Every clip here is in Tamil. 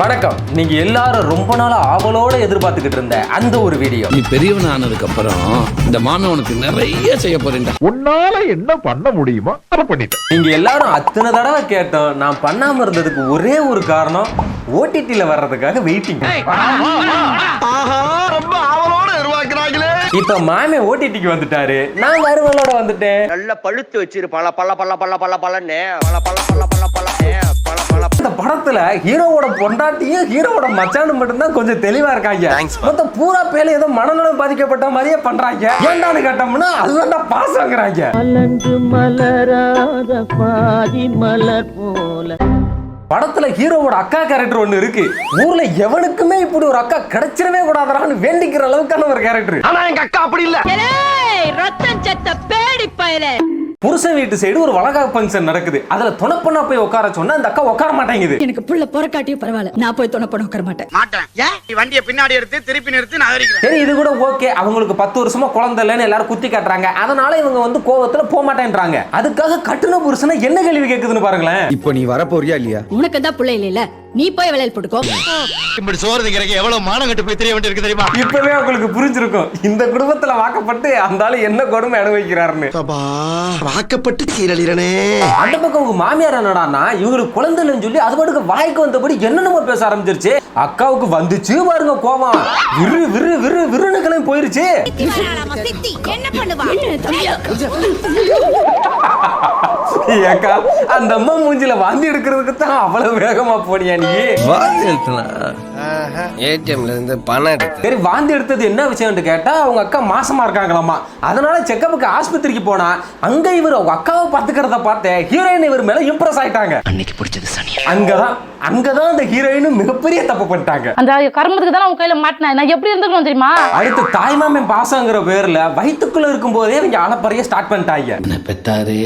வணக்கம். நீங்க எல்லாரும் ரொம்ப நாளா ஆவலோட எதிர்பார்த்துக்கிட்டு இருந்த அந்த ஒரு வீடியோ. நீ பெரியவன் ஆனதுக்கு அப்புறம் இந்த மாமே உனக்கு நிறைய செய்ய போறேன்டா. உன்னால என்ன பண்ண முடியுமோ அதை பண்ணிட்டேன். நீங்க எல்லாரும் அத்தனை தடவை கேட்டோம். நான் பண்ணாம இருந்ததுக்கு ஒரே ஒரு காரணம், ஓடிடில வர்றதுக்காக வெயிட்டிங். ரொம்ப ஆவலோட எதிர்பார்க்கிறாங்களே. இப்ப மாமே ஓடிடிக்கு வந்துட்டாரு, நான் அருவலோட வந்துட்டேன். நல்ல பழுத்து வச்சிரு பல பல பல பல பல பலன்னு பல பல பல பல பல பல பல. இந்த படத்துல ஹீரோவோட பொண்டாட்டியும் ஹீரோவோட மச்சானும் மட்டும்தான் கொஞ்சம் தெளிவா இருக்காங்க. மொத்தம் பூரா பேல ஏதோ மனநலம் பாதிக்கப்பட்ட மாதிரியே பண்றாங்க. ஏண்டான்னு கேட்டோம்னா அதுதான் பாஸ் ஆகுறாங்க. மலர்ந்து மலராத பாதி மலர் போல. படத்துல ஹீரோவோட அக்கா கேரக்டர் ஒண்ணு இருக்கு. ஊர்ல எவனுக்குமே இப்படி ஒரு அக்கா கிடைச்சிடவே கூடாதான்னு வேண்டிக்கிற அளவுக்கான ஒரு கேரக்டர். ஆனா எங்க அக்கா அப்படி இல்ல. ரத்தம் செத்த பேடி பயல. புருஷன் வீட்டு சைடு ஒரு வளகாப்பு ஃபங்க்ஷன் நடக்குது. அதுல துணப்பண்ணா போய் உட்கார சொன்னா அந்த அக்கா உட்கார மாட்டேங்குது. எனக்கு புள்ள பொறக்காட்டியும் பரவாயில்ல, நான் போய் துணப்பண்ண உட்கார மாட்டேன். ஏன் நீ வண்டியை பின்னாடி எடுத்து திருப்பி நிறுத்தி நான் அடிக்கிறேன். சரி, இது கூட ஓகே. அவங்களுக்கு 10 வருஷமா குழந்தை இல்லைன்னு எல்லாரும் குத்தி காட்டுறாங்க. அதனால இவங்க வந்து கோவத்துல போக மாட்டேன்றாங்க. அதுக்காக கட்டுன புருஷனை என்ன கேள்வி கேக்குதுன்னு பாருங்களேன். இப்போ நீ வரப்போறியா இல்லையா? உனக்கு தான் புள்ள இல்ல, நீ போய் விளையாட போட்டுக்கோ. இப்படி சோறு திங்கிறக்கு எவ்வளவு மானம் கட்டு போய் தெரிய வேண்டியிருக்கு தெரியுமா? இப்பவே உங்களுக்கு புரிஞ்சிருக்கும் இந்த குடும்பத்துல வாக்கப்பட்டு அந்த ஆளு என்ன கொடுமை அனுபவிக்கிறாருன்னு. வாக்கப்பட்டு சீரழிறனே. அந்த பக்கம் உங்க மாமியார் என்னடான்னா இவங்களுக்கு குழந்தை இல்லைன்னு சொல்லி அது பாட்டுக்கு வாய்க்கு வந்தபடி என்னென்னமோ பேச ஆரம்பிச்சிருச்சு. அக்காவுக்கு வந்துச்சு பாருங்க கோவம். விரு விரு விரு விருன்னு கிளம்பி போயிருச்சு. என்ன பண்ணுவா? ஏக்கா, அந்த அம்மா மூஞ்சில வாந்தி எடுக்கிறதுக்கு தான் அவ்வளவு வேகமா போனியா நீ? ஏடிஎம்ல இருந்து பணம் எடுத்து. சரி, வாந்தி எடுத்தது என்ன விஷயம்னு கேட்டா அவங்க அக்கா மாசமா இருக்காங்களாமா. அதனால செக்கப்புக்கு ஆஸ்பத்திரிக்கு போனா அங்க இவர் அவங்க அக்காவை பாத்துக்கிறத பார்த்து ஹீரோயின் இவர் மேல இம்ப்ரெஸ் ஆயிட்டாங்க. அன்னைக்கு பிடிச்சது சனி. அங்கதான் அந்த ஹீரோயின் மிகப்பெரிய தப்பு பண்ணிட்டாங்க. அந்த கர்மத்துக்கு தான் உன் கையில மாட்டினேன். நான் எப்படி இருந்துக்கணும் தெரியுமா? அடுத்து தாய்மாமன் பாசங்கிற பேர்ல வயிற்றுக்குள்ள இருக்கும் போதே இவங்க அலப்பறைய ஸ்டார்ட் பண்ணிட்டாங்க. என்ன பெத்தாரு?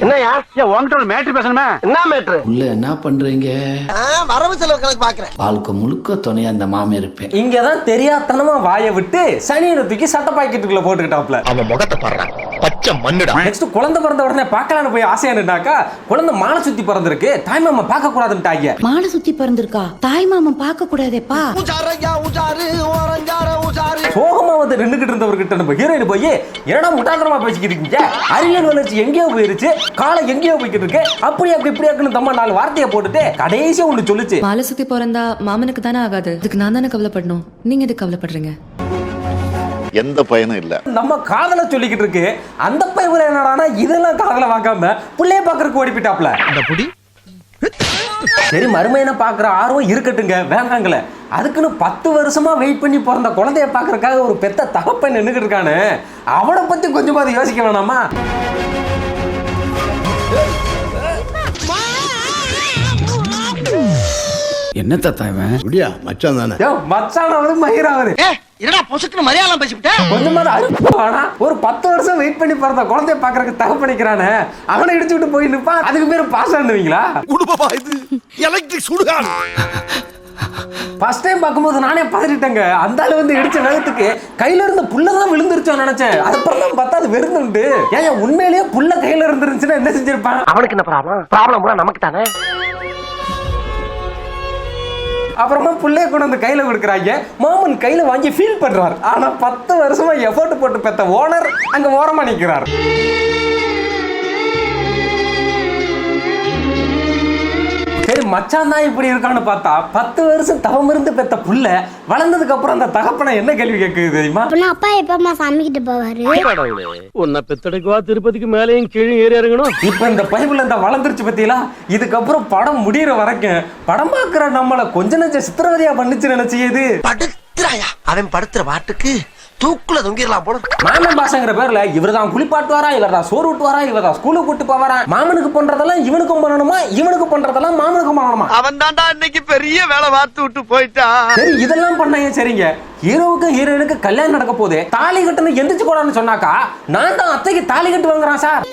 என்னையா உங்ககிட்ட ஒரு மேட்ரு பேசணுமே? என்ன மேட்ரு? உள்ள என்ன பண்றீங்க? வரவு செலவு கணக்கு பாக்குறேன். வாழ்க்கை முழுக்க துணையா அந்த மாமே இருப்பேன். இங்கதான் தெரியாதனமா வாயை விட்டு சனியனை தூக்கி சட்ட பாக்கெட்டுக்குள்ள போட்டுக்கிட்டாப்ல. அவன் முகத்தை பாடுறான், பச்சை மண்ணுடா. நெக்ஸ்ட் குழந்தை பிறந்த உடனே பார்க்கலான்னு போய் ஆசையானுட்டாக்கா குழந்தை மாலை சுத்தி பிறந்திருக்கு, தாய்மாமா பார்க்க கூடாதுன்ட்டாங்க. மாலை சுத்தி பிறந்திருக்கா, தாய் மாமன் பார்க்க கூடாதேப்பா. சோகமா வந்து நின்னுகிட்டு இருந்தவர்கிட்ட நம்ம ஹீரோயின் போய் என்னடா முட்டாள்தனமா பேசிக்கிட்டு இருக்கீங்க, அறிவியல் வளர்ச்சி எங்கேயோ போயிருச்சு, காலம் எங்கேயோ போய்கிட்டு இருக்கு, அப்படி அப்படி இப்படி இருக்குன்னு தம்மா 4 வார்த்தையை போட்டுட்டு கடைசியா ஒண்ணு சொல்லுச்சு. மாலை சுத்தி பிறந்தா மாமனுக்கு தானே ஆகாது, அதுக்கு நான் தானே கவலைப்படணும், நீங்க எதுக்கு கவலைப்படுறீங்க? எந்த பயனும் இல்ல. நம்ம காதல சொல்லிக்கிட்டு இருக்கு. அந்த பையன் என்னடானா இதெல்லாம் காதல வாக்காம புள்ளைய பாக்குறதுக்கு ஓடி போயிட்டாப்ல. சரி, மருமையனை பாக்குற ஆர்வம் இருக்கட்டுங்க, வேணாங்கள. அதுக்குன்னு 10 வருஷமா வெயிட் பண்ணி பிறந்த குழந்தைய பாக்குறதுக்காக ஒரு பெத்த தகப்பன் நின்னுக்கிட்டு இருக்கானு, அவனை பத்தி கொஞ்சமாவது யோசிக்க வேணாமா? என்ன தாத்தா இவன்? அப்படியா மச்சான் தானே? மச்சானாவது மயிராவது என்னடா பொசுக்குன்னு மரியாதை பேசிவிட்ட? கொஞ்சமாவது அறுப்பானா? ஒரு 10 வருஷம் வெயிட் பண்ணி பிறந்த குழந்தைய பாக்குறதுக்கு தகப்பனிக்கிறானே, அவனை இடிச்சு விட்டு போய் நிப்பான். அதுக்கு பேரு பாஸ் ஆண்டுவீங்களா? இது எலக்ட்ரிக் சுடுகாடு. ஃபர்ஸ்ட் டைம் பார்க்கும்போது நானே பதறிட்டேங்க. அந்த ஆளு வந்து இடிச்ச வேகத்துக்கு கையில இருந்த புல்லதான் விழுந்துருச்சோன்னு நினைச்சேன். அதுக்கப்புறம் பார்த்தா அது வெறுந்துண்டு. ஏன் உண்மையிலேயே புல்ல கையில இருந்துருந்துச்சுன்னா என்ன செஞ்சிருப்பான்? அவனுக்கு என்ன ப்ராப்ளம்? ப்ராப்ளம் கூட நமக்கு தானே. அப்புறமா புள்ளைய கொண்டு வந்து கையில கொடுக்குறாங்க. மாமன் கையில வாங்கி ஃபீல் பண்றார். ஆனா 10 வருஷமா எஃபோர்ட் போட்டு பெத்த ஓனர் அங்க ஓரமா நிக்கிறார். சரி, மச்சான் தான் இப்படி இருக்கான்னு பார்த்தா 10 வருஷம் தவம் இருந்து பெத்த புள்ள வளர்ந்ததுக்கு அப்புறம் அந்த தகப்பனை என்ன கேள்வி கேட்குது தெரியுமா? அப்பா எப்பமா சாமி கிட்ட போவாரு? உன்னை பெத்தடைக்குவா திருப்பதிக்கு மேலேயும் கீழே ஏறி இறங்கணும். இப்ப இந்த பைபிள் இந்த வளர்ந்துருச்சு பத்தியலா. இதுக்கப்புறம் படம் முடிகிற வரைக்கும் படம் பார்க்கிற நம்மள கொஞ்ச நெஞ்ச சித்திரவதையா பண்ணிச்சு நினைச்சியது. படுத்துறாயா? அவன் படுத்துற பாட்டுக்கு தூக்குல தொங்கிடலாம் போல. மாமன் பாசங்கிற பேர்ல இவர்தான் குளிப்பாட்டுவாரா, இவர்தான் சோறு ஊட்டுவாரா, இவர்தான் ஸ்கூலுக்கு கூட்டு போவாரா. மாமனுக்கு பண்றதெல்லாம் இவனுக்கும் பண்ணணுமா, இவனுக்கு பண்றதெல்லாம் மாமனுக்கும் பண்ணணுமா? அவன் தாண்டா இன்னைக்கு பெரிய வேலை பார்த்து விட்டு போயிட்டான். சரி, இதெல்லாம் பண்ணாங்க. சரிங்க, ஹீரோவுக்கு ஹீரோயினுக்கு கல்யாணம் நடக்க போதே தாலி கட்டணும் எந்திரிச்சு கூடாதுன்னு சொன்னாக்கா நான் தான் அத்தைக்கு தாலி கட்டு வாங்குறான் சார்.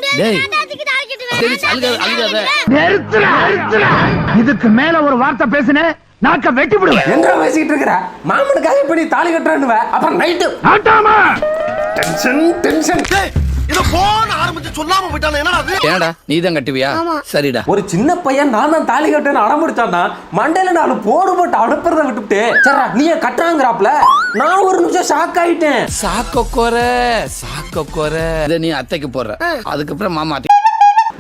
இதுக்கு மேல ஒரு வார்த்தை பேசுனே நாக்க வெட்டி விடுவேன். என்ன பேசிட்டு இருக்கிற? மாமனுக்காக இப்படி தாலி கட்டுறான்னு அப்புறம் நைட்டு டென்ஷன் டென்ஷன். இந்த போன் ஆரம்பிச்சு சொல்லாம போயிட்டானே என்னடா அது? ஏடா நீ தான் கட்டுவியா சரிடா. ஒரு சின்ன பையன் நான் தான் தாலி கட்டுன்னு அடம்பிடிச்சான்னா மண்டையில 4 போடு போட்டு அனுப்புறத விட்டுட்டு சரா நீ கட்டுறாங்கிறாப்ல நான் ஒரு நிமிஷம் ஷாக் ஆயிட்டேன். சாக்கோர இதை நீ அத்தைக்கு போடுற, அதுக்கப்புறம் மாமா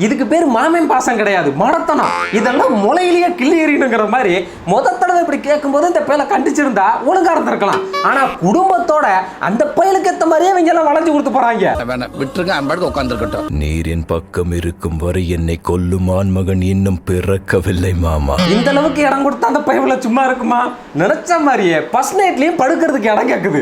இதுக்கு பேர் மாமன் பாசம் கிடையாது, மடத்தனம். இதெல்லாம் முளையிலேயே கிள்ளி எறியணுங்கிற மாதிரி முத தடவை இப்படி கேட்கும்போது இந்த பையலை கண்டிச்சிருந்தா ஒழுங்கா இருந்திருக்கலாம். ஆனா குடும்பத்தோட அந்த பையலுக்கு ஏத்த மாதிரியே இவங்க எல்லாம் வளைஞ்சு கொடுத்து போறாங்க. வேணாம் விட்டுருங்க, அம்பாடு உட்காந்துருக்கட்டும். நீரின் பக்கம் இருக்கும் வரை என்னை கொல்லும் ஆண்மகன் இன்னும் பிறக்கவில்லை மாமா. இந்த அளவுக்கு இடம் கொடுத்தா அந்த பையல சும்மா இருக்குமா? நினைச்ச மாதிரியே ஃபர்ஸ்ட் நைட்லயும் படுக்கிறதுக்கு இடம் கேக்குது.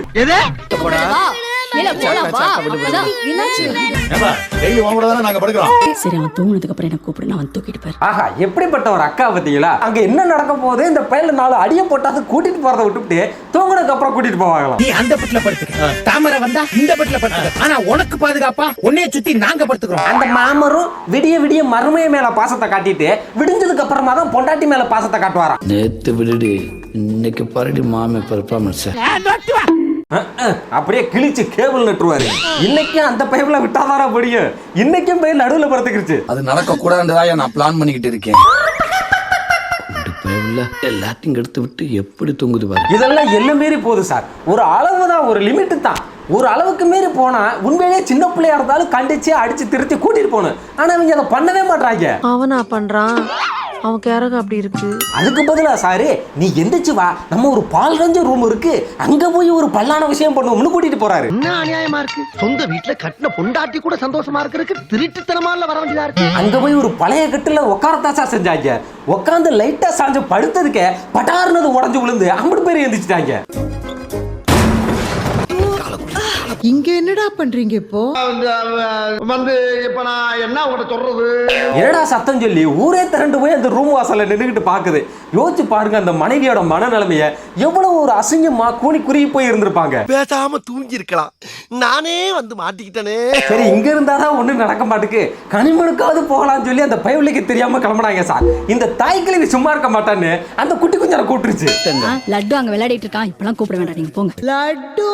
சரி அவன் தூங்கினதுக்கு அப்புறம் என்ன கூப்பிடு, நான் வந்து தூக்கிட்டு போறேன். ஆஹா எப்படிப்பட்ட ஒரு அக்கா பாத்தீங்களா? அங்க என்ன நடக்க போகுது? இந்த பையல 4 அடியை போட்டாது கூட்டிட்டு போறதை விட்டுட்டு தூங்கினதுக்கு அப்புறம் கூட்டிட்டு போவாங்களாம். நீ அந்த பட்ல படுத்துக்க, தாமரை வந்தா இந்த பட்ல படுத்துக்க. ஆனா உனக்கு பாதுகாப்பா உன்னைய சுத்தி நாங்க படுத்துக்கிறோம். அந்த மாமரும் விடிய விடிய மருமைய மேல பாசத்தை காட்டிட்டு விடிஞ்சதுக்கு அப்புறமா தான் பொண்டாட்டி மேல பாசத்தை காட்டுவாராம். நேத்து விடுடி, இன்னைக்கு பரடி மாமே பெர்ஃபார்மன்ஸ். அப்படியே கிழிச்சு கேபிள் நட்டுருவாரு. இன்னைக்கும் அந்த பைப்ல விட்டாதாரா படியும். இன்னைக்கும் பையல் நடுவுல படுத்துக்கிருச்சு. அது நடக்க கூடாதுன்றதா நான் பிளான் பண்ணிக்கிட்டு இருக்கேன். எல்லாத்தையும் எடுத்து விட்டு எப்படி தூங்குது பாரு. இதெல்லாம் எல்லாம் மீறி போகுது சார். ஒரு அளவு தான், ஒரு லிமிட் தான். ஒரு அளவுக்கு மீறி போனா உண்மையிலேயே சின்ன பிள்ளையா இருந்தாலும் கண்டிச்சு அடிச்சு திருத்தி கூட்டிட்டு போகணும். ஆனா இவங்க அதை பண்ணவே மாட்டாங்க. அவனா பண்றான், அவன் கேரக அப்படி இருக்கு. அதுக்கு பதிலா சாரு நீ எந்திரிச்சு வா, நம்ம ஒரு பால் கஞ்ச ரூம் இருக்கு, அங்க போய் ஒரு பல்லான விஷயம் பண்ணுவோம்னு கூட்டிட்டு போறாரு. என்ன அநியாயமா இருக்கு? சொந்த வீட்டுல கட்டின பொண்டாட்டி கூட சந்தோஷமா இருக்கிறதுக்கு திருட்டுத்தனமால வர வேண்டியதா இருக்கு. அங்க போய் ஒரு பழைய கட்டுல உட்காரத்தாசா செஞ்சாங்க. உட்காந்து லைட்டா சாஞ்சு படுத்ததுக்கு பட்டாருனது உடஞ்சு விழுந்து அம்பது பேர் எந்திரிச்சிட்டாங்க. இங்க என்னடா பண்றீங்க இப்போ? வந்து இப்ப நான் என்ன உங்கள்ட்ட சொல்றது? என்னடா சத்தம் சொல்லி ஊரே திரண்டு போய் அந்த ரூம் வாசல்ல நின்றுகிட்டு பாக்குது. யோசிச்சு பாருங்க அந்த மனைவியோட மனநிலைமைய. எவ்வளவு ஒரு அசிங்கமா கூனி குறுகி போய் இருந்திருப்பாங்க. பேசாம தூங்கி இருக்கலாம், நானே வந்து மாட்டிக்கிட்டனே. சரி இங்க இருந்தாதான் ஒண்ணும் நடக்க மாட்டுக்கு, கனிமனுக்காவது போகலாம்னு சொல்லி அந்த பயவுலைக்கு தெரியாம கிளம்பினாங்க சார். இந்த தாய்க்கிழவி சும்மா இருக்க மாட்டான்னு அந்த குட்டி குஞ்சரை கூட்டுருச்சு. லட்டு அங்க விளையாடிட்டு இருக்கான், இப்பெல்லாம் கூப்பிட வேண்டாம், நீங்க போங்க. லட்டு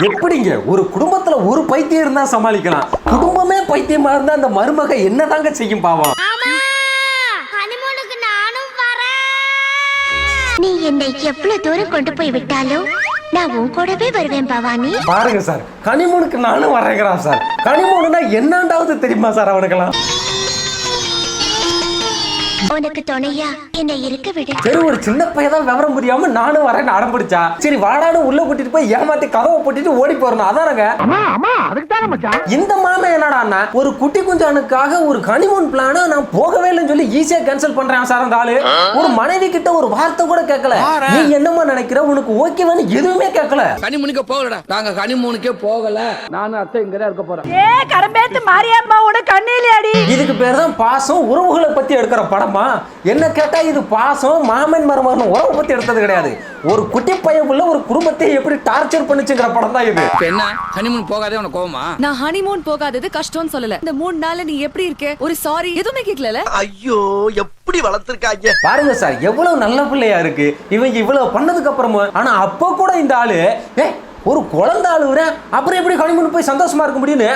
எப்படிங்க ஒரு குடும்பத்துல ஒரு பைத்தியம் இருந்தா சமாளிக்கலாம், குடும்பமே பைத்தியமா இருந்தா அந்த மருமக என்னதாங்க செய்யும் பாவம். நீ என்னை எவ்வளவு தூரம் கொண்டு போய் விட்டாலும் நான் உன் கூடவே வருவேன் பவானி. பாருங்க சார், கனிமூனுக்கு நானும் வரேங்கிறான் சார். கனிமூனுனா என்னண்டாவது தெரியுமா சார் அவனுக்கெல்லாம்? உனக்கு துணையா என்ன இருக்க விடு. சரி ஒரு சின்ன பையதான் விவரம் புரியாம நானும் வரேன்னு அடம் பிடிச்சா, சரி வாடான்னு உள்ள கூட்டிட்டு போய் ஏமாத்தி கதவை போட்டுட்டு ஓடி போறணும். அதானங்க இந்த மாமா என்னடான்னா ஒரு குட்டி குஞ்சானுக்காக ஒரு கனிமூன் பிளான நான் போகவே இல்லைன்னு சொல்லி ஈஸியா கேன்சல் பண்றேன் சார். அந்த ஆளு ஒரு மனைவி கிட்ட ஒரு வார்த்தை கூட கேட்கல. நீ என்னமா நினைக்கிற, உனக்கு ஓகேவான்னு எதுவுமே கேட்கல. கனிமூனுக்கே போகலடா, நாங்க கனிமூனுக்கே போகல, நானும் அத்தை இங்கதான் இருக்க போறேன். கரம்பேத்து மாரியம்மாவோட கண்ணிலே அடி. இதுக்கு பேர் தான் பாசம், உறவுகளை பத்தி எடுக்கிற படமா? என்ன கேட்டா இது பாசம், மாமன் மருமகன் உறவை பத்தி எடுத்தது கிடையாது. ஒரு குட்டி பையன் உள்ள ஒரு குடும்பத்தை எப்படி டார்ச்சர் பண்ணுச்சுங்கிற படம் தான் இது. என்ன ஹனிமூன் போகாதே உனக்கு கோவமா? நான் ஹனிமூன் போகாதது கஷ்டம்னு சொல்லல. இந்த 3 நாள்ல நீ எப்படி இருக்க, ஒரு சாரி எதுவுமே கேட்கல. ஐயோ எப்படி வளர்த்திருக்காங்க பாருங்க சார், எவ்வளவு நல்ல பிள்ளையா இருக்கு இவங்க இவ்வளவு பண்ணதுக்கு அப்புறமும். ஆனா அப்ப கூட இந்த ஆளு ஒரு குழந்தை அழுவுற, அப்புறம் எப்படி கனிமூன் போய் சந்தோஷமா இருக்க முடியும்னு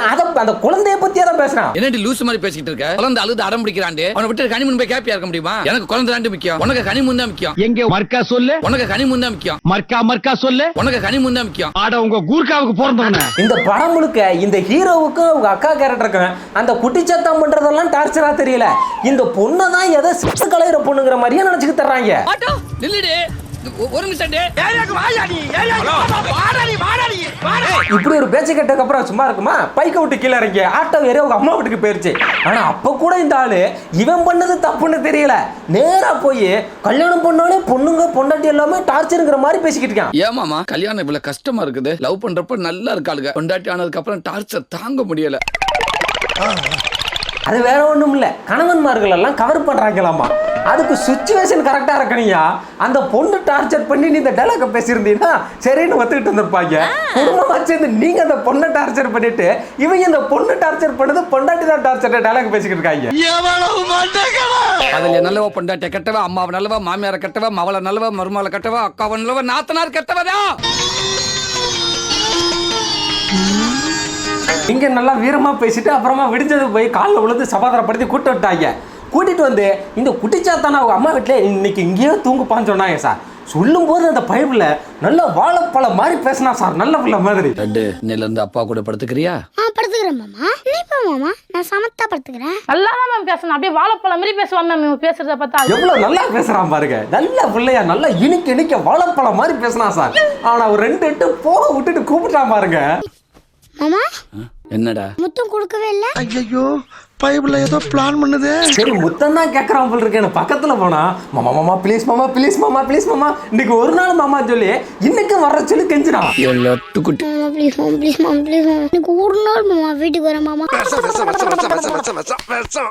அந்த குழந்தைய பத்தியே தான் பேசுறான். என்னடி லூசு மாதிரி பேசிக்கிட்டு இருக்க? குழந்தை அழுது அடம் பிடிக்கிறாண்டே, அவனை விட்டு கனிமூன் போய் கேப்பியா இருக்க முடியுமா? எனக்கு குழந்தை தான் முக்கியம், உனக்கு கனிமூன் தான் முக்கியம். எங்க மர்க்கா சொல்லு, உனக்கு கனிமூன் தான் முக்கியம். மர்க்கா சொல்லு, உனக்கு கனிமூன் தான் முக்கியம். ஆட உங்க கூர்க்காவுக்கு பிறந்தவன. இந்த படம் முழுக்க இந்த ஹீரோவுக்கும் அவங்க அக்கா கேரக்டருக்கும் அந்த குட்டிச்சத்தம் பண்றதெல்லாம் டார்ச்சரா தெரியல. இந்த பொண்ணை தான் எதை சித்து கலையிற பொண்ணுங்கிற மாதிரியே நினைச்சுட்டு தர்றாங்க. நில்லுடி ஒரு நிமிஷம். இப்படி ஒரு பேச்சு கேட்டதுக்கு அப்புறம் சும்மா இருக்குமா? பைக்க விட்டு கீழே இறங்கி ஆட்டோ ஏறி அவங்க அம்மா வீட்டுக்கு போயிருச்சு. ஆனா அப்ப கூட இந்த ஆளு இவன் பண்ணது தப்புன்னு தெரியல, நேரா போய் கல்யாணம் பண்ணாலே பொண்ணுங்க பொண்டாட்டி எல்லாமே டார்ச்சருங்கிற மாதிரி பேசிக்கிட்டு இருக்கான். ஏமாமா கல்யாணம் இவ்வளவு கஷ்டமா இருக்குது, லவ் பண்றப்ப நல்லா இருக்காளுங்க, பொண்டாட்டி ஆனதுக்கு அப்புறம் டார்ச்சர் தாங்க முடியல. அது வேற ஒண்ணும் இல்ல, கணவன்மார்கள் எல்லாம் கவர் பண்றாங்களாமா. அதுக்கு சிச்சுவேஷன் கரெக்டா இருக்கணியா. அந்த பொண்ணு டார்ச்சர் பண்ணி நீ இந்த டைலாக பேசியிருந்தீங்கன்னா சரின்னு ஒத்துக்கிட்டு வந்திருப்பாங்க. குடும்பமா சேர்ந்து நீங்க அந்த பொண்ணை டார்ச்சர் பண்ணிட்டு இவங்க இந்த பொண்ணு டார்ச்சர் பண்ணது பொண்டாட்டி தான் டார்ச்சர் டைலாக் பேசிக்கிட்டு இருக்காங்க. அதுல நல்லவ பொண்டாட்டிய கெட்டவ, அம்மாவை நல்லவ, மாமியார கெட்டவ, மவளை நல்லவ, மருமகளை கெட்டவ, அக்காவை நல்லவ, நாத்தனார் கெட்டவதா. இங்க நல்லா வீரமா பேசிட்டு அப்புறமா விடிஞ்சது போய் காலில் விழுந்து சமாதானப்படுத்தி கூட்டு விட்டாங்க. கூட்டிட்டு வந்து இந்த குட்டிச்சாத்தான அவங்க அம்மா வீட்டுல இன்னைக்கு இங்கேயே தூங்குப்பான்னு சொன்னாங்க சார். சொல்லும் போது அந்த பைபிள்ல நல்ல வாழைப்பழம் மாதிரி பேசினா சார், நல்ல பிள்ளை மாதிரி. இன்னையில இருந்து அப்பா கூட படுத்துக்கிறியா? படுத்துக்கிறேன் மாமா. நீ போ மாமா, நான் சமத்தா படுத்துக்கிறேன். நல்லா தான் மேம் பேசணும், அப்படியே வாழைப்பழம் மாதிரி பேசுவான் மேம். இவன் பேசுறத பார்த்தா எவ்வளவு நல்லா பேசுறான் பாருங்க, நல்ல பிள்ளையா, நல்லா இனிக்க வாழைப்பழம் மாதிரி பேசினா சார். ஆனா ஒரு 2 எட்டு போக விட்டுட்டு கூப்பிட்டான் பாருங்க. மாமா என்னடா முத்தம் கொடுக்கவே இல்ல. ஐயோ பைபிள்ல ஏதோ பிளான் பண்ணுது. சரி முத்தம் தான் கேட்கறான் போல இருக்கு. எனக்கு பக்கத்துல போனா மாமா மாமா ப்ளீஸ் மாமா ப்ளீஸ் மாமா ப்ளீஸ் மாமா, இன்னைக்கு ஒரு நாள் மாமா சொல்லி இன்னைக்கு வர சொல்லி கெஞ்சினான். குட்டி மாமா ப்ளீஸ் மாமா ப்ளீஸ் மாமா ப்ளீஸ் மாமா, எனக்கு ஒரு நாள் மாமா வீட்டுக்கு வர மாமா.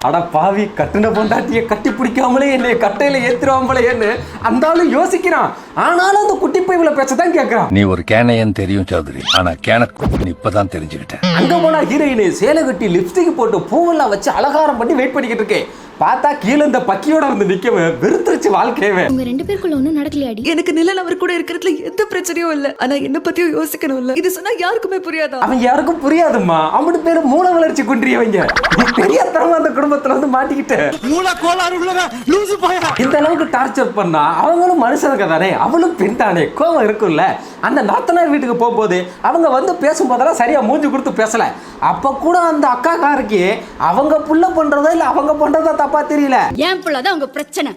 அட பாவி, கட்டுன பொண்டாட்டிய கட்டி பிடிக்காமலே என்னை கட்டையில ஏத்துருவாங்களேன்னு அந்த ஆளு யோசிக்கிறான். ஆனாலும் அந்த குட்டி பைபிள பேச்சதான் கேட்கறான். நீ ஒரு கேனையன் தெரியும் சௌத்ரி, ஆனா கேனக்கு இப்பதான் தெரிஞ்சுக்கிட்டேன். அங்க போனா ஹீரோயின் சேலை கட்டி லிப்ஸ்டிக் போட்டு பூவெல்லாம் வச்சு அலங்காரம் பண்ணி வெயிட் பண்ணிக்கிட்டு இருக்கேன். பார்த்தா கீழே இந்த பக்கியோட இருந்து நிக்கவே வெறுத்துருச்சு வாழ்க்கையவே. உங்க 2 பேருக்குள்ள ஒண்ணும் நடக்கலையாடி? எனக்கு நிழல் அவர் கூட இருக்கிறதுல எந்த பிரச்சனையும் இல்ல. ஆனா என்ன பத்தியும் யோசிக்கணும் இல்ல. இது சொன்னா யாருக்குமே புரியாதா? அவங்க யாருக்கும் புரியாதும்மா. அவனு பேரு மூல வளர்ச்சி குன்றியவங்க. நீ தெரியாதவங்க அந்த குடும்பத்துல வந்து மாட்டிக்கிட்ட. மூல கோளாறு உள்ளவன் லூசு பையன். இந்த அளவுக்கு டார்ச்சர் பண்ணா அவங்களும் மனுஷனுக்கு தானே, அவளும் பெண் தானே, கோவம் இருக்கும்ல. அந்த நாத்தனார் வீட்டுக்கு போகும்போது அவங்க வந்து பேசும்போதெல்லாம் சரியா மூஞ்சி கொடுத்து பேசல. அப்ப கூட அந்த அக்காக்காருக்கு அவங்க புள்ள பண்றதா இல்ல அவங்க பண்றதா தப்பா தெரியல. ஏன் புள்ளதான் உங்க பிரச்சனை.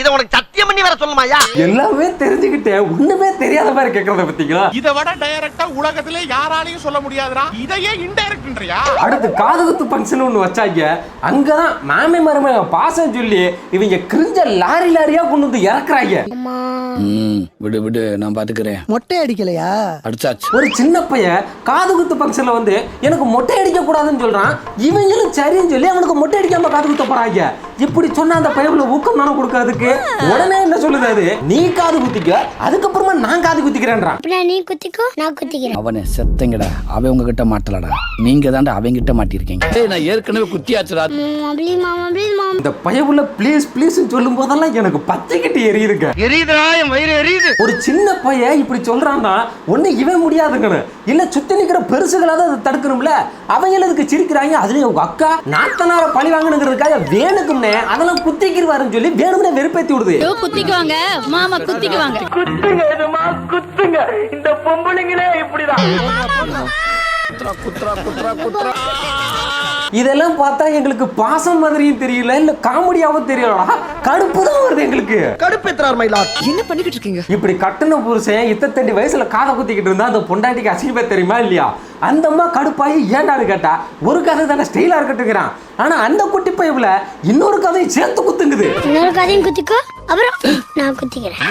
இத உனக்கு சத்தியம் பண்ணி வர சொல்லுமாயா? எல்லாமே தெரிஞ்சுக்கிட்டு ஒண்ணுமே தெரியாத மாதிரி கேக்குறத பத்திங்களா? இத விட டைரக்டா உலகத்திலே யாராலையும் சொல்ல முடியாதுடா. இதையே இன்டைரக்ட்ன்றியா? அடுத்து காதுகுத்து ஃபங்க்ஷன் ஒண்ணு வச்சாங்க. அங்கதான் மாமி மருமக பாசம் சொல்லி இவங்க கிரிஞ்ச லாரியா கொண்டு வந்து இறக்குறாங்க. விடு விடு, நான் பாத்துக்கிறேன். மொட்டை அடிக்கலையா? அடிச்சாச்சு. ஒரு சின்ன பையன் காதுகுத்து ஃபங்க்ஷன்ல வந்து எனக்கு மொட்டை அடிக்க கூடாதுன்னு சொல்றான். இவங்களும் சரின்னு சொல்லி அவனுக்கு மொட்டை அடிக்காம காது குத்த போறாங்க. இப்படி சொன்னா அந்த பையன்ல ஊக்கம் தானே கொடுக்காதுக்கு. உடனே என்ன சொல்லுது, அது நீ காது குத்திக்க, அதுக்கப்புறமா நான் காது குத்திக்கிறேன்றான். நீ குத்திக்கோ, நான் குத்திக்கிறேன். அவனே செத்தங்கடா, அவன் உங்ககிட்ட மாட்டலடா, நீங்க தாண்டா அவங்க கிட்ட மாட்டிருக்கீங்க. நான் ஏற்கனவே குத்தியாச்சுடா. ப்ளீஸ் மாமா ப்ளீஸ் மாமா. இந்த பையன்ல ப்ளீஸ் ப்ளீஸ் சொல்லும் போதெல்லாம் எனக்கு பத்திக்கிட்டு எரியுதுங்க. எரியுதுடா, என் வயிறு எரியுது. ஒரு சின்ன பையன் இப்படி சொல்றான்னா ஒண்ணு இவன் முடியாதுங்கன்னு இல்ல, சுத்தி நிக்கிற பெருசுகளாவது அதை தடுக்கணும்ல. அவங்க அதுக்கு சிரிக்கிறாங்க. அதுலயும் உங்க அக்கா நாத்தனார பழி வாங்கணுங்கிறதுக்காக வேணுக்கும்னே அதெல்லாம் குத்திக்கிடுவாருன்னு சொல்லி வேணும்னே வெறுப்பேத்தி விடுது. குத்திக்குவாங்க மாமா, குத்திக்குவாங்க. குத்துங்க இதுமா குத்துங்க, இந்த பொம்பளைங்களே இப்படிதான். இதெல்லாம் பார்த்தா எங்களுக்கு பாசம் மாதிரியும் தெரியல, இல்ல காமெடியாவும் தெரியல, கடுப்பு தான் வருது எங்களுக்கு. கடுப்பேத்துறார் மயிலா. என்ன பண்ணிக்கிட்டு இருக்கீங்க? இப்படி கட்டுன புருஷன் 28 வயசுல காதை குத்திக்கிட்டு இருந்தா அந்த பொண்டாட்டிக்கு அசிங்கமே தெரியுமா இல்லையா? அந்த அம்மா கடுப்பாயி ஏண்டான்னு கேட்டா ஒரு கதை தானே ஸ்டைலா இருக்கட்டுங்கிறான். ஆனா அந்த குட்டி பையவுல இன்னொரு கதையை சேர்த்து குத்துங்குது. இன்னொரு கதையும் குத்திக்கோ, அப்புறம் நான் குத்திக்கிறேன்.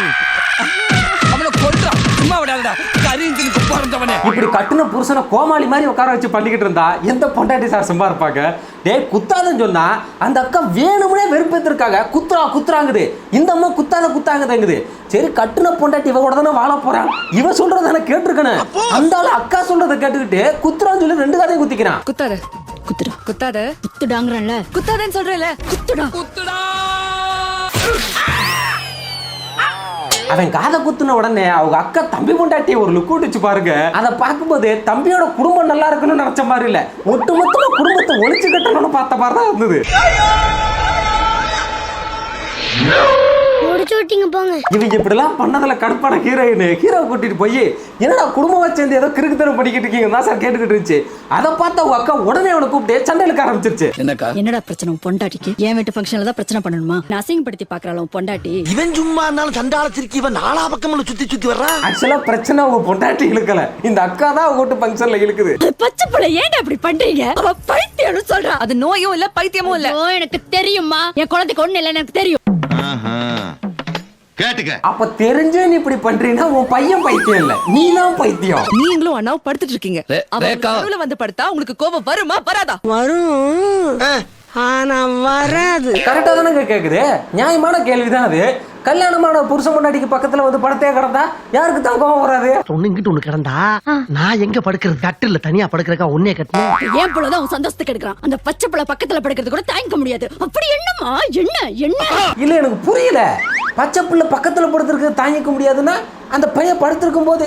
இப்படி கட்டுன புருஷனை கோமாளி மாதிரி உட்கார வச்சு பண்ணிக்கிட்டு இருந்தா எந்த பொண்டாட்டி சார் சும்மா இருப்பாங்க? டேய் குத்தாதன்னு சொன்னா அந்த அக்கா வேணும்னே வெறுப்பேத்திருக்காங்க. குத்துறாங்குது. இந்த அம்மா குத்தாங்குது. சரி கட்டுன பொண்டாட்டி இவ கூட தானே வாழ போறான், இவ சொல்றதானே கேட்டிருக்கணும். அந்த ஆளு அக்கா சொல்றதை கேட்டுக்கிட்டு குத்துறான்னு சொல்லி 2 கதையும் குத்திக்கிறான். குத்தாத குத்தாத குத்துடாங்கறல்ல, குத்தாதன்னு சொல்றேல. குத்துடா. அவன் காதை குத்துன உடனே அவங்க அக்கா தம்பி பொண்டாட்டியை ஒரு லுக் விட்டுச்சு பாருங்க. அதை பார்க்கும்போது தம்பியோட குடும்பம் நல்லா இருக்குன்னு நினைச்ச மாதிரி இல்ல, ஒட்டுமொத்தமா குடும்பத்தை ஒழிச்சு கட்டணும்னு பார்த்த மாதிரி தான் இருந்தது. இவங்க இப்படிலாம் பண்ணதுல கடுப்பான ஹீரோ கூட்டிட்டு போய் என்னடா குடும்பம் வச்சிருந்து ஏதோ கிறுக்குத்தனம் பண்ணிக்கிட்டு இருக்கீங்க தான் சார் கேட்டுக்கிட்டு இருந்துச்சு. அதை பார்த்து அவங்க அக்கா உடனே அவனை கூப்பிட்டு சண்டையிலுக்கு ஆரம்பிச்சிருச்சு. என்னடா பிரச்சனை பொண்டாட்டிக்கு? என் வீட்டு ஃபங்க்ஷன்ல தான் பிரச்சனை பண்ணணுமா? நான் அசிங்கப்படுத்தி பாக்குறாள் பொண்டாட்டி. இவன் சும்மா இருந்தாலும் சண்டால சிரிக்கி இவன் 4 பக்கமும் சுத்தி வர்றான். ஆக்சுவலா பிரச்சனை அவங்க பொண்டாட்டி இழுக்கல, இந்த அக்கா தான் அவங்க வீட்டு ஃபங்க்ஷன்ல இழுக்குது. பச்சை பிள்ளை ஏன்டா இப்படி பண்றீங்க? அவ பைத்தியம்னு சொல்றா. அது நோயும் இல்ல பைத்தியமும் இல்ல. எனக்கு தெரியுமா, என் குழந்தைக்கு ஒண்ணு இல்ல எனக்கு தெரியும். கேட்டுக்க. அப்ப தெரிஞ்சே நீ இப்படி பண்றீன்னா உன் பையன் பைத்தியம் இல்ல, நீதான் பைத்தியம். நீங்களும் அண்ணாவும் படுத்துட்டு இருக்கீங்க. அவன் வந்து படுத்தா உங்களுக்கு கோபம் வருமா வராதா? வரும், ஆனா வராது. கரெக்டா தானே கேக்குது, நியாயமான கேள்விதான் அது. கல்யாணமான புருஷன் பொண்டாட்டிக்கு பக்கத்துல வந்து படத்தையே கிடந்தா யாருக்கு தான் கோபம் வராது? ஒண்ணுங்கிட்டு ஒண்ணு கிடந்தா நான் எங்க படுக்கிறது? கட்டில தனியா படுக்கிறக்கா ஒன்னே கட்டணும். ஏன் புள்ளதான் உன் சந்தோஷத்துக்கு எடுக்கிறான். அந்த பச்சை புள்ள பக்கத்துல படுக்கிறது கூட தாங்கிக்க முடியாது. அப்படி என்னமா? என்ன இல்ல எனக்கு புரியல. பச்சை புள்ள பக்கத்துல படுத்திருக்க தாங்கிக்க முடியாதுன்னா அந்த பையன் படுத்திருக்கும் போது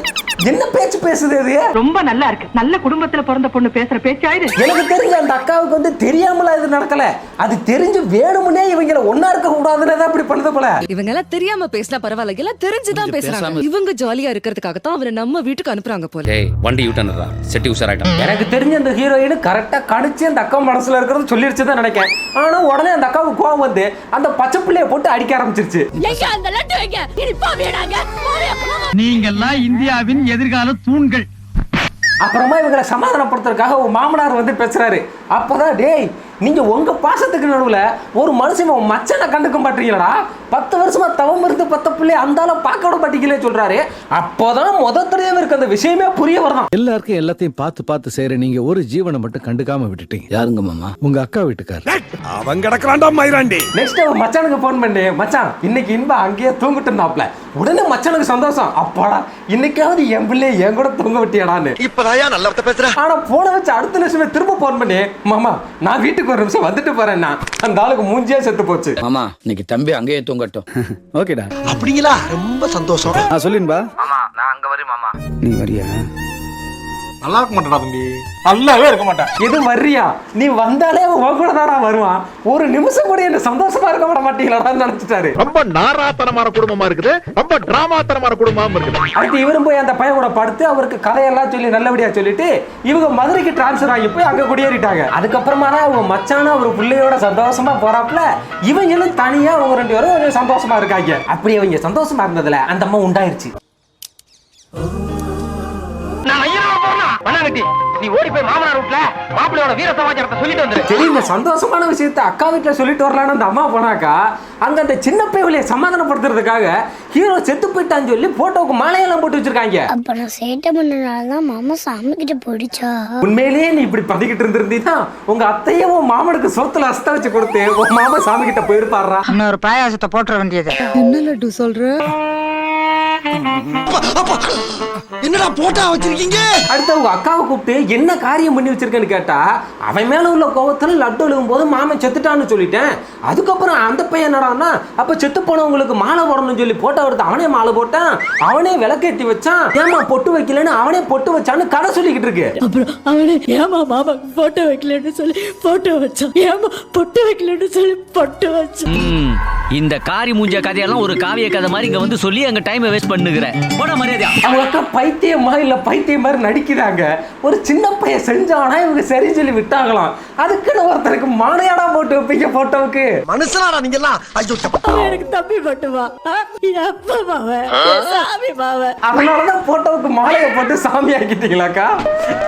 என்ன பேச்சு பேசுது அது? ரொம்ப நல்லா இருக்கு. நல்ல குடும்பத்துல பிறந்த பொண்ணு பேசுற பேச்சாயுது. எனக்கு தெரிஞ்ச அந்த அக்காவுக்கு வந்து தெரியாமல இது நடக்கல, அது தெரிஞ்சு வேணும்னே இவங்கள ஒன்னா இருக்க கூடாதுன்னு தான் இப்படி பண்ணுது போல. இவங்க எல்லாம் தெரியாம பேசினா பரவாயில்ல, எல்லாம் தெரிஞ்சுதான் பேசுறாங்க. இவங்க ஜாலியா இருக்கிறதுக்காக தான் அவரை நம்ம வீட்டுக்கு அனுப்புறாங்க போல. வண்டி யூட்டர்னரா செட்டி உஷாராயிட்டான். எனக்கு தெரிஞ்ச அந்த ஹீரோயின் கரெக்டா கணிச்சு அந்த அக்கா மனசுல இருக்கிறது சொல்லிருச்சு தான் நினைக்கிறேன். ஆனா உடனே அந்த அக்காவுக்கு கோவம் வந்து அந்த பச்சை பிள்ளைய போட்டு அடிக்க ஆரம்பிச்சிருச்சு. எங்க அந்த லட்டு வைங்க, இனிப்பா வேணாங்க. நீங்கெல்லாம் இந்தியாவின் எதிர்கால தூண்கள். அப்புறமா இவங்களை சமாதானப்படுத்துறதுக்காக ஒரு மாமனார் வந்து பேசுறாரு. அப்பதான் டேய், நீங்க உங்க பாசத்துக்கு நடுவுல ஒரு மனுஷன் மச்சனை கண்டுக்க மாட்டீங்களா? 10 வருஷமா தவம் இருந்து 10 பிள்ளை அந்தால பார்க்க விட மாட்டீங்களே சொல்றாரு. அப்போதான் முதத்தரையும் இருக்கு அந்த விஷயமே புரிய வரணும். எல்லாருக்கும் எல்லாத்தையும் பார்த்து பார்த்து செய்யற நீங்க ஒரு ஜீவனை மட்டும் கண்டுக்காம விட்டுட்டீங்க. யாருங்க மாமா? உங்க அக்கா வீட்டுக்கார். அவன் கிடக்குறான்டா மயிராண்டி. நெக்ஸ்ட் அவன் மச்சானுக்கு போன் பண்ணி, மச்சான் இன்னைக்கு இன்பா அங்கேயே தூங்கிட்டு இருந்தாப்ல. உடனே மச்சானுக்கு சந்தோஷம், அப்பாடா இன்னைக்காவது என் பிள்ளைய என் கூட தூங்க விட்டியாடான்னு. இப்பதான் நல்ல பேசுறேன். ஆனா போன வச்சு அடுத்த நிமிஷமே திரும்ப போன் பண்ணி, மாமா நான் வீட்டுக்கு ஒரு நிமிஷம் வந்துட்டு போறேன்னா அந்த ஆளுக்கு மூஞ்சியே செத்து போச்சு. மாமா இன்னைக்கு தம்பி அங்கேயே தூங்கட்டும். ஓகேடா. அப்படிங்களா? ரொம்ப சந்தோஷம். சொல்லின்பா. மாமா நான் அங்க வரேன் மாமா. நீ வரியா? நல்லா இருக்க மாட்டா தம்பி, நல்லாவே இருக்க மாட்டேன். இது வர்றியா? நீ வந்தாலே அவன் கூட தானா வருவான். ஒரு நிமிஷம் கூட என்ன சந்தோஷமா இருக்க விட மாட்டீங்களான்னு நினைச்சிட்டாரு. ரொம்ப நாராத்தனமான குடும்பமா இருக்குது, ரொம்ப டிராமாத்தனமான குடும்பமா இருக்குது. அடுத்து இவரும் போய் அந்த பையன் கூட படுத்து அவருக்கு கதையெல்லாம் சொல்லி நல்லபடியா சொல்லிட்டு இவங்க மதுரைக்கு டிரான்ஸ்பர் ஆகி போய் அங்க குடியேறிட்டாங்க. அதுக்கப்புறமா தான் அவங்க மச்சான ஒரு பிள்ளையோட சந்தோஷமா போறாப்ல. இவங்களும் தனியா அவங்க 2 பேரும் கொஞ்சம் சந்தோஷமா இருக்காங்க. அப்படி அவங்க சந்தோஷமா இருந்ததுல அந்த அம்மா உண்டாயிருச்சு. நான் ஐயரா போறேன். பண்ணாங்கட்டி நீ ஓடி போய் மாமனார் வீட்ல மாப்பிள்ளையோட வீர சமாச்சாரத்தை சொல்லிட்டு வந்துரு. சரி, இந்த சந்தோஷமான விஷயத்தை அக்கா வீட்டுல சொல்லிட்டு வரலான்னு அந்த அம்மா போனாக்கா அங்க அந்த சின்ன பையவளைய சமாதானப்படுத்துறதுக்காக ஹீரோ செத்து போயிட்டான்னு சொல்லி போட்டோவுக்கு மாலையெல்லாம் போட்டு வச்சிருக்காங்க. அப்புறம் சேட்டை பண்ணனாலதான் மாமா சாமி கிட்ட போயிடுச்சா? உண்மையிலேயே நீ இப்படி பதிக்கிட்டு இருந்திருந்தீன்னா உங்க அத்தையும் உன் மாமனுக்கு சோத்துல அஸ்த வச்சு கொடுத்து உன் மாமா சாமி கிட்ட போயிருப்பாரா. இன்னொரு பாயாசத்தை போட்டுற வேண்டியது. என்ன லட்டு சொல்ற? என்னடா போட்டா வச்சிருக்கீங்க? அடுத்து அவங்க அக்காவை கூப்பிட்டு என்ன காரியம் பண்ணி வச்சிருக்கேன்னு கேட்டா அவன் மேல உள்ள கோவத்துல லட்டு எழுகும் போது மாமன் செத்துட்டான்னு சொல்லிட்டேன். அதுக்கப்புறம் அந்த பையன் என்னடான்னா அப்ப செத்து போனவங்களுக்கு மாலை போடணும்னு சொல்லி போட்டோ எடுத்து அவனே மாலை போட்டான், அவனே விளக்கேத்தி வச்சான். ஏமா பொட்டு வைக்கலன்னு அவனே பொட்டு வச்சான்னு கதை சொல்லிக்கிட்டு இருக்கு. அப்புறம் அவனே ஏமா மாமா போட்டோ வைக்கலன்னு சொல்லி போட்டோ வச்சான், ஏமா பொட்டு வைக்கலன்னு சொல்லி பொட்டு வச்சான். இந்த காரி மூஞ்ச கதையெல்லாம் ஒரு காவிய கதை மாதிரி இங்க வந்து சொல்லி அங்க டைமை வேஸ்ட் பண்ணுகிறேன். போட மரியாதையா? அவங்க அக்கா பைத்தியமா இல்ல பைத்தியம் மாதிரி நடிக்கிறாங்க. ஒரு சின்ன பையன் செஞ்சானா இவங்க சரி சொல்லி விட்டாங்களாம். அதுக்குன்னு ஒருத்தருக்கு மாலையாடா போட்டு வைப்பீங்க போட்டோவுக்கு? மனுஷனாடா நீங்க எல்லாம்? ஐயோ எனக்கு தம்பி மட்டுமா எப்ப மாவன் சாமி மாவன். அதனாலதான் போட்டோவுக்கு மாலையை போட்டு சாமி ஆக்கிட்டீங்களாக்கா?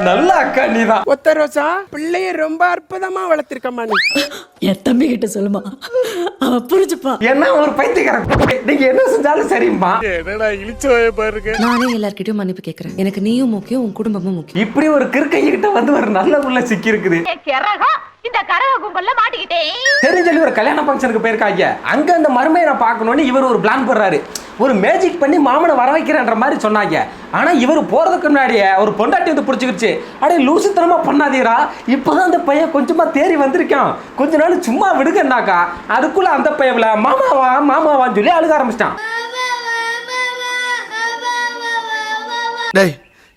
நல்ல அக்கா நீதான். ஒத்த ரோசா பிள்ளைய ரொம்ப அற்புதமா வளர்த்திருக்கமா நீ. என் தம்பி கிட்ட சொல்லுமா, அவன் புரிஞ்சுப்பா. என்ன ஒரு பைத்தியக்காரன், நீங்க என்ன செஞ்சாலும் சரிம்மா. என்னடா இழிச்சோய பாருங்க. நானே எல்லார்கிட்டயும் மன்னிப்பு கேக்குறேன். எனக்கு நீயும் முக்கியம், உன் குடும்பமும் முக்கியம். இப்படி ஒரு கிறுக்கைகிட்ட வந்து ஒரு நல்ல உள்ள சிக்கி இருக்குது. இந்த கரக கும்பல்ல மாட்டிக்கிட்டே தெரிஞ்சு ஒரு கல்யாண ஃபங்க்ஷனுக்கு போயிருக்காங்க. அங்க அந்த மருமையை நான் பார்க்கணும்னு இவர் ஒரு பிளான் போடுறாரு. ஒரு மேஜிக் பண்ணி மாமனை வர வைக்கிறேன்ற மாதிரி சொன்னாங்க. ஆனா இவர் போறதுக்கு முன்னாடியே ஒரு பொண்டாட்டி வந்து பிடிச்சிக்கிச்சு. அடே லூசுத்தனமா பண்ணாதீரா, இப்பதான் அந்த பையன் கொஞ்சமா தேறி வந்திருக்கான், கொஞ்ச நாள் சும்மா விடுங்கன்னாக்கா அதுக்குள்ள அந்த பையன்ல மாமாவா மாமாவான்னு சொல்லி அழுக ஆரம்பிச்சிட்டான். டேய்,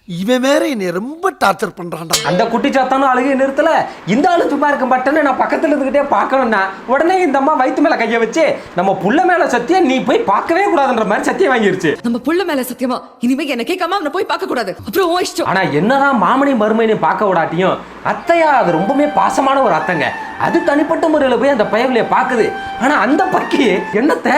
இவன் வேற என்னை ரொம்ப டார்ச்சர் பண்றான்டா. அந்த குட்டி சாத்தானும் அழுகை நிறுத்தல, இந்த ஆளு சும்மா இருக்க மாட்டேன்னு நான் பக்கத்துல இருந்துகிட்டே பார்க்கணும்னா உடனே இந்த அம்மா வயிற்று மேல கைய வச்சு நம்ம புள்ள மேல சத்தியம் நீ போய் பார்க்கவே கூடாதுன்ற மாதிரி சத்தியம் வாங்கிருச்சு. நம்ம புள்ள மேல சத்தியமா இனிமே என்ன கேட்காம அவனை போய் பார்க்க கூடாது. அப்புறம் உன் இஷ்டம். ஆனா என்னதான் மாமனையும் மருமையினையும் பார்க்க விடாட்டியும் அத்தையா அது ரொம்பவே பாசமான ஒரு அத்தைங்க. அது தனிப்பட்ட முறையில போய் அந்த பயவிலைய பாக்குது. ஆனா அந்த பக்கி என்னத்த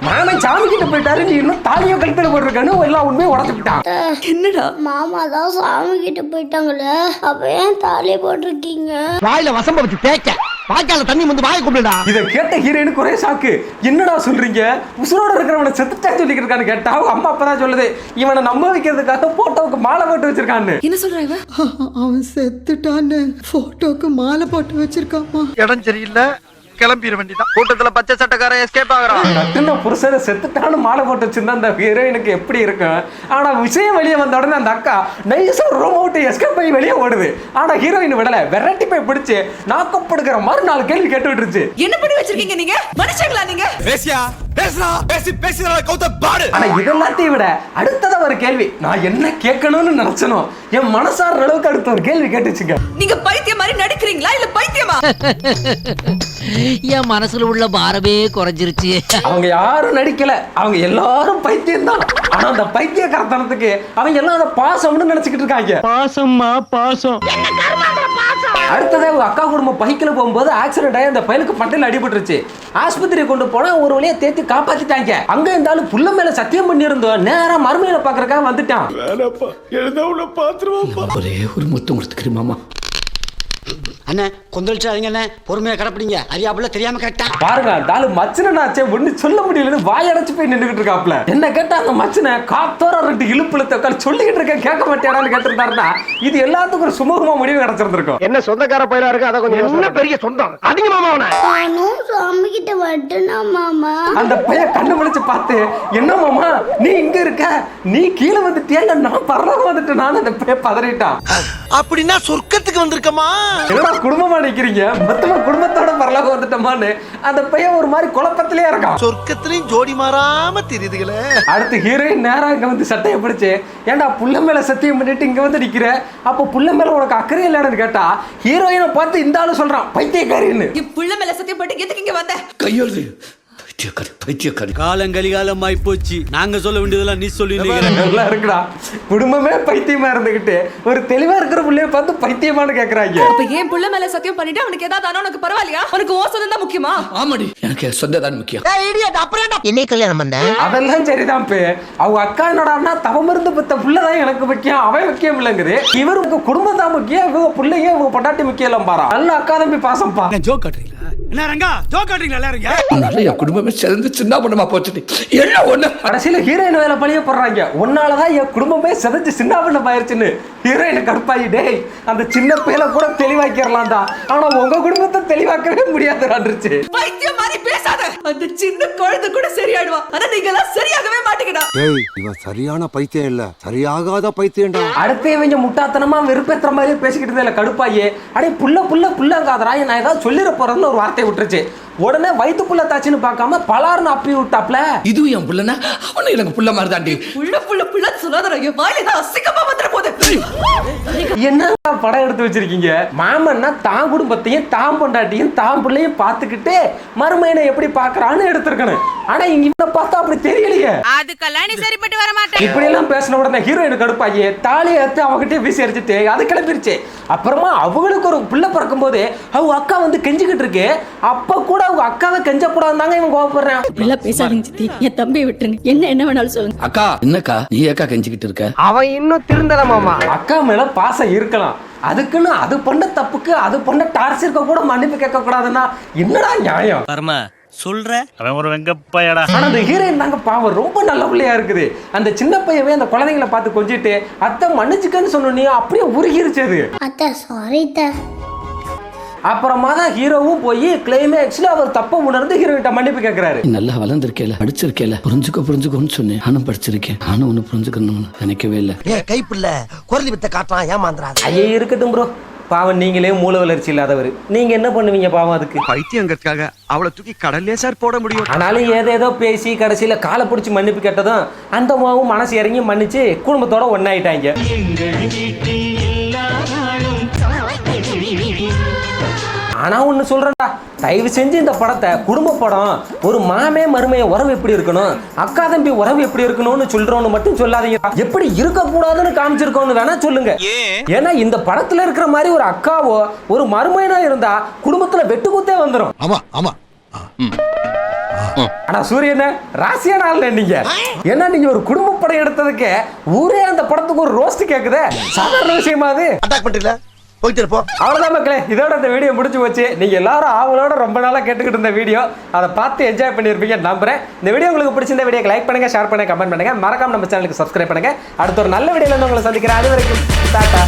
மாமன் சாமி கிட்ட போயிட்டாரு, நீ இன்னும் தாலியோ கழுத்துல போட்டிருக்கானு எல்லா உண்மையும் உடச்சுட்டான். என்னடா மாமா தான் சாமி கிட்ட போயிட்டாங்களே, அப்ப ஏன் தாலி போட்டிருக்கீங்க? வாயில வசம்ப வச்சு தேய்க்க, வாய்க்கால தண்ணி வந்து வாயை கும்பிடுடா. இதை கேட்ட ஹீரோயினுக்கு ஒரே ஷாக்கு. என்னடா சொல்றீங்க, உசுரோட இருக்கிறவனை செத்துட்டா சொல்லிக்கிட்டு இருக்கான்னு கேட்டா அம்மா அப்பதான் சொல்லுது இவனை நம்ப வைக்கிறதுக்காக போட்டோவுக்கு மாலை போட்டு வச்சிருக்கான்னு. என்ன சொல்ற இவன்? அவன் செத்துட்டான்னு போட்டோக்கு மாலை போட்டு வச்சிருக்காமா. இடம் சரியில்லை, கிளம்பிட வேண்டியதான். கூட்டத்துல பச்சை சட்டக்காரன் எஸ்கேப் ஆகுறான். கட்டுன புருஷனை செத்துட்டான்னு மாலை போட்டு வச்சிருந்தா அந்த ஹீரோயினுக்கு எப்படி இருக்கும்? ஆனா விஷயம் வெளியே வந்த உடனே அந்த அக்கா நைஸா ரூம் விட்டு எஸ்கேப் பண்ணி வெளியே ஓடுது. ஆனா ஹீரோயின் விடல, வெரைட்டி போய் பிடிச்சு நாக்கப்படுகிற மாதிரி 4 கேள்வி கேட்டு விட்டுருச்சு. என்ன பண்ணி வச்சிருக்கீங்க நீங்க? மனுஷங்களா நீங்க? பேசியா ஆனா இதெல்லாத்தையும் விட அடுத்தத ஒரு கேள்வி நான் என்ன கேட்கணும்னு நினைச்சனோ என் மனசார அளவுக்கு அடுத்த ஒரு கேள்வி கேட்டுச்சுங்க. நீங்க பைத்தியம் மாதிரி நடிக்கிறீங்களா இல்ல பைத்தியமா? என் மனசுல உள்ள பாரமே குறைஞ்சிருச்சு. அவங்க யாரும் நடிக்கல, அவங்க எல்லாரும் பைத்தியம் தான். ஆனா அந்த பைத்தியக்காரத்தனத்துக்கு அவங்க எல்லாம் அதை பாசம்னு நினைச்சுக்கிட்டு இருக்காங்க. பாசம்மா பாசம். அடுத்ததே அவங்க அக்கா குடும்பம் பைக்கில் போகும்போது ஆக்சிடென்ட் ஆகி அந்த பையனுக்கு பட்டையில் அடிபட்டுருச்சு. ஆஸ்பத்திரி கொண்டு போனா ஒரு வழியா தேத்தி காப்பாத்திட்டாங்க. அங்க இருந்தாலும் புள்ள மேல சத்தியம் பண்ணி இருந்தோம், நேரா மருமையில பாக்குறதுக்காக வந்துட்டான். ஒரே ஒரு முத்தம் கொடுத்துக்கிறேன் மாமா. அண்ணே கொந்தளிச்சாதீங்க அண்ணே, பொறுமையா கடப்பிடிங்க. அறியாப்புல தெரியாம கேட்டா பாருங்க அந்த ஆளு மச்சனாச்சே ஒண்ணு சொல்ல முடியலன்னு வாயடைச்சு போய் நின்றுகிட்டு இருக்காப்ல. என்ன கேட்டா அந்த மச்சனை காத்தோர ரெண்டு இழுப்புல தக்காளி சொல்லிக்கிட்டு இருக்க கேட்க மாட்டேடான்னு கேட்டிருந்தாருன்னா இது எல்லாத்துக்கும் ஒரு சுமூகமா முடிவு கிடைச்சிருந்திருக்கும். என்ன சொந்தக்கார பயிரா இருக்கு, அதை கொஞ்சம் என்ன பெரிய சொந்தம் அதிக மாமா சுவாமி கிட்ட வட்டுனா மாமா. அந்த பையன் கண்ணு முடிச்சு பார்த்து என்ன மாமா நீ இங்க இருக்க, நீ கீழே வந்துட்டியா இல்ல நான் பரவாயில்ல வந்துட்டு நான் அந்த பையன் பதறிட்டான். அப்படின்னா சொர்க்கத்துக்கு வந்திருக்கமா? என்னடா குடும்பமா நிக்கிறீங்க, மொத்தமா குடும்பத்தோட பரலோகம் வந்துட்டோமான்னு அந்த பையன் ஒரு மாதிரி குழப்பத்திலே இருக்கான். சொர்க்கத்திலையும் ஜோடி மாறாம தெரியுதுங்களே. அடுத்து ஹீரோயின் நேரா இங்க வந்து சட்டையை பிடிச்சு ஏன்டா புள்ள மேல சத்தியம் பண்ணிட்டு இங்க வந்து நிக்கிற, அப்ப புள்ள மேல உனக்கு அக்கறை இல்லைன்னு கேட்டா ஹீரோயினை பார்த்து இந்த ஆளு சொல்றான் பைத்தியக்காரின்னு. புள்ள மேல சத்தியம் போட்டு எதுக்கு இங்க வந்த? கையெழுது பைத்தியக்காரி. காலங்கலிகாலமாய் போச்சு. நாங்க சொல்ல வேண்டியதெல்லாம் நீ சொல்லி நல்லா இருக்குடா, குடும்பமே பைத்தியமா இருந்துகிட்டு ஒரு தெளிவா இருக்கிற புள்ளைய பார்த்து பைத்தியமானு கேக்குறாங்க. அப்ப ஏன் புள்ள மேல சத்தியம் பண்ணிட்டு அவனுக்கு ஏதாவது ஆனா உனக்கு பரவாயில்லையா? உனக்கு ஓ சொந்தம் தான் முக்கியமா? ஆமாடி, எனக்கு சொந்தம் தான் முக்கியம். என்ன கல்யாணம் பண்ண? அதெல்லாம் சரிதான் பே, அவங்க அக்கா என்னடான்னா தவம் இருந்து பத்த புள்ளதான் எனக்கு முக்கியம், அவன் முக்கியம் இல்லைங்குது. இவருக்கு குடும்பம் தான் முக்கியம், இவங்க பிள்ளைங்க இவங்க பொட்டாட்டி முக்கியம் எல்லாம் பாரா. நல்ல அக்கா தம்பி பாசம் பா. ஜோக் காட்டுறீங்களா? என்ன ரங்கா ஜோக் காட்டுறீங்களா எல்லாரும்? அதனால என் குடும்பமே சேர்ந்து சின்ன பண்ணமா போச்சுட்டு என்ன ஒண்ணு. கடைசியில ஹீரோயின் வேலை பழிய போடுறாங்க, உன்னாலதான் என் குடும்பமே செதஞ்சு சின்ன பண்ண ஆயிருச்சுன்னு. ஹீரோயின் கடுப்பாயி டேய் அந்த சின்ன பேல கூட தெளிவாக்கிடலாம் தான், ஆனா உங்க குடும்பத்தை தெளிவாக்கவே முடியாதுச்சு. பைத்தியம் மாதிரி பேசாத, அந்த சின்ன குழந்தை கூட சரியாடுவா, ஆனா நீங்க எல்லாம் சரியாகவே மாட்டீங்கடா. ஏய் இவன் சரியான பைத்தியம் இல்ல, சரியாகாத பைத்தியம்டா. அடுத்து இவங்க முட்டாத்தனமா வெறுப்பேற்ற மாதிரி பேசிக்கிட்டு இருந்தேன் கடுப்பாயி. அடே புள்ளங்காதரா நான் ஏதாவது சொல்லிட போறேன்னு ஒரு வார்த்தை விட்டுருச்சு. உடனே வயிற்றுக்குள்ள தாச்சின்னு பார்க்காம பலார்னு அப்பி விட்டாப்ல. இது என் புள்ளனா அவனு எனக்கு புள்ள மாதிரி தாண்டி. புள்ள சொல்லாதடா, என் வாயில தான் அசிங்கமா வந்துற போது. என்ன படம் எடுத்து வச்சிருக்கீங்க? மாமன்னா தான் குடும்பத்தையும் தான் பொண்டாட்டியும் தான் பிள்ளையும் பார்த்துக்கிட்டு மருமையனை எப்படி பாக்குறான்னு எடுத்திருக்கணும். ஆனா இங்க பார்த்தா அப்படி தெரியலையே. அதுக்கெல்லாம் நீ சரிப்பட்டு வர மாட்டே. இப்படி எல்லாம் பேசின உடனே ஹீரோயின் கடுப்பாயி தாலி எடுத்து அவகிட்டே வீசி அடிச்சுட்டு அது கிளம்பிருச்சு. அப்புறமா அவங்களுக்கு ஒரு பிள்ளை பிறக்கும் போது அவங்க அக்கா வந்து கெஞ்சிக்கிட்டு இருக்கு. அப்ப கூட அவங்க அக்காவை கெஞ்ச கூடாதுதாங்க இவன் கோவப்படுறான். இப்படிலாம் பேசாதீங்க சித்தி, என் தம்பியை விட்டுருங்க. என்ன வேணாலும் சொல்லுங்க. அக்கா என்னக்கா நீ அக்கா கெஞ்சிக்கிட்டு இருக்க? அவன் இன்னும் திருந்தல மாமா. அக்கா மேல பாசம் இருக்கலாம், அதுக்குன்னு அது பண்ண தப்புக்கு அது பண்ண டார்ச்சருக்கு கூட மன்னிப்பு கேட்க கூடாதுன்னா என்னடா நியாயம்? பரமா சொல்ற அவன் ஒரு வெங்கப்பையடா. ஆனா அந்த ஹீரோயின் தாங்க பாவம் ரொம்ப நல்ல பிள்ளையா இருக்குது. அந்த சின்ன பையவே அந்த குழந்தைங்களை பார்த்து கொஞ்சிட்டு அத்தை மன்னிச்சுக்கன்னு சொன்னோன்னே அப்படியே உருகிருச்சது. அத்தை சாரி த. அப்புறமா தான் ஹீரோவும் போய் கிளைமேக்ஸ்ல அவர் தப்ப உணர்ந்து ஹீரோயிட்ட மன்னிப்பு கேட்கிறாரு. நல்லா வளர்ந்துருக்கேல, படிச்சிருக்கேல, புரிஞ்சுக்கோன்னு சொன்னேன். நானும் படிச்சிருக்கேன், நானும் ஒண்ணு புரிஞ்சுக்கணும்னு நினைக்கவே இல்லை. கைப்புள்ள குரலி வித்த காட்டுறான், ஏமாந்துறாது. ஐயே இருக்கட்டும் ப்ரோ, பாவம் நீங்களே மூல வளர்ச்சி இல்லாதவர், நீங்க என்ன பண்ணுவீங்க பாவம் அதுக்கு? பைத்தியங்கிறதுக்காக அவளை தூக்கி கடல்லே சார் போட முடியும். ஆனாலும் ஏதேதோ பேசி கடைசியில காலை பிடிச்சி மன்னிப்பு கேட்டதும் அந்த மாவும் மனசு இறங்கி மன்னிச்சு குடும்பத்தோட ஒன்னாயிட்டாங்க. ஆனா ஒண்ணு சொல்றேன்டா, தயவு செஞ்சு இந்த படத்தை குடும்ப படம், ஒரு மாமே மருமைய உறவு எப்படி இருக்கணும், அக்கா தம்பி உறவு எப்படி இருக்கணும்னு சொல்றோம்னு மட்டும் சொல்லாதீங்க. எப்படி இருக்க கூடாதுன்னு காமிச்சிருக்கோம்னு வேணா சொல்லுங்க. ஏன்னா இந்த படத்துல இருக்கிற மாதிரி ஒரு அக்காவோ ஒரு மருமையனோ இருந்தா குடும்பத்துல வெட்டுக்குத்தே வந்துடும். ஆமா ஆமா. ஆனா சூரியன ராசியான ஆள் நீங்க. ஏன்னா நீங்க ஒரு குடும்ப படம் எடுத்ததுக்கு ஊரே அந்த படத்துக்கு ஒரு ரோஸ்ட் கேக்குதே, சாதாரண விஷயமா அது? அட்டாக் பண்ணிட்டல போயிட்டு இருப்போம். அவ்வளவுதான் மக்களே, இதோட இந்த வீடியோ முடிச்சு போச்சு. நீங்க எல்லாரும் ஆவலோட ரொம்ப நாளா கேட்டுக்கிட்டு இருந்த வீடியோ, அதை பார்த்து என்ஜாய் பண்ணிருப்பீங்க நம்புறேன். இந்த வீடியோ உங்களுக்கு பிடிச்சிருந்த வீடியோக்கு லைக் பண்ணுங்க, ஷேர் பண்ணுங்க, கமெண்ட் பண்ணுங்க, மறக்காம நம்ம சேனலுக்கு சப்ஸ்கிரைப் பண்ணுங்க. அடுத்த ஒரு நல்ல வீடியோல உங்களை சந்திக்கிறேன். அது வரைக்கும் டாடா.